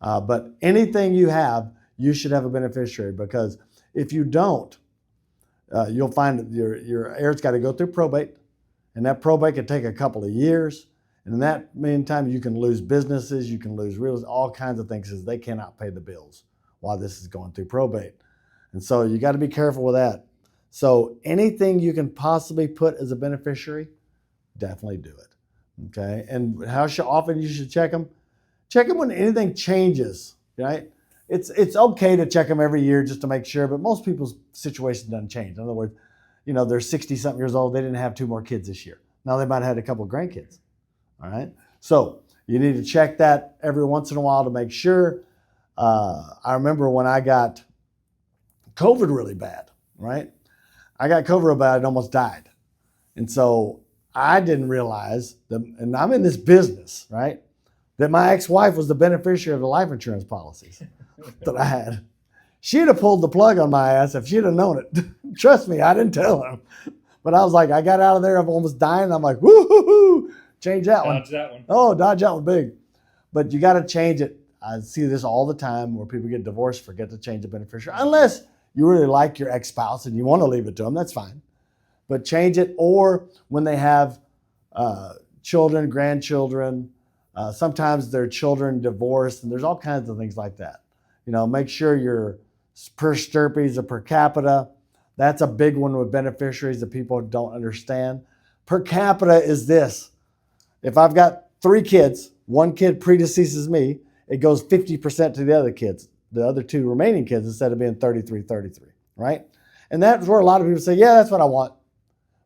But anything you have, you should have a beneficiary, because if you don't, you'll find that your heir's got to go through probate, and that probate can take a couple of years. And in that meantime, you can lose businesses, you can lose all kinds of things, because they cannot pay the bills while this is going through probate. And so you got to be careful with that. So anything you can possibly put as a beneficiary, definitely do it. Okay. And how often you should check them? Check them when anything changes, right? It's okay to check them every year just to make sure, but most people's situation doesn't change. In other words, they're 60-something years old. They didn't have 2 more kids this year. Now they might have had a couple of grandkids. All right. So you need to check that every once in a while to make sure. I remember when I got COVID really bad, right? I got COVID real bad, I almost died. And so I didn't realize that, and I'm in this business, right, that my ex-wife was the beneficiary of the life insurance policies that I had. She'd have pulled the plug on my ass if she'd have known it. Trust me, I didn't tell her. But I was like, I got out of there, I'm almost dying. And I'm like, woo-hoo-hoo, change that one. Dodge that one. Oh, dodge that one big. But you got to change it. I see this all the time where people get divorced, forget to change the beneficiary. Unless you really like your ex-spouse and you want to leave it to them, that's fine. But change it. Or when they have children, grandchildren, sometimes their children divorced, and there's all kinds of things like that. Make sure your per stirpes or per capita. That's a big one with beneficiaries that people don't understand. Per capita is this. If I've got 3 kids, 1 kid predeceases me, it goes 50% to the other kids, the other 2 remaining kids, instead of being 33, right? And that's where a lot of people say, yeah, that's what I want.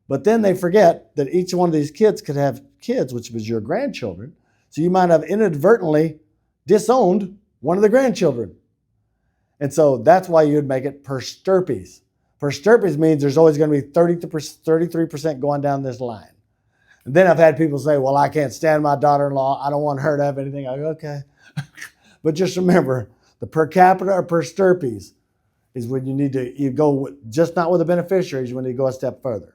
But then they forget that each one of these kids could have kids, which was your grandchildren. So you might have inadvertently disowned one of the grandchildren. And so that's why you would make it per stirpes. Per stirpes means there's always going to be 33% going down this line. And then I've had people say, well, I can't stand my daughter-in-law. I don't want her to have anything. I go, okay. But just remember, the per capita or per stirpes is when you go just not with the beneficiaries, when you go a step further.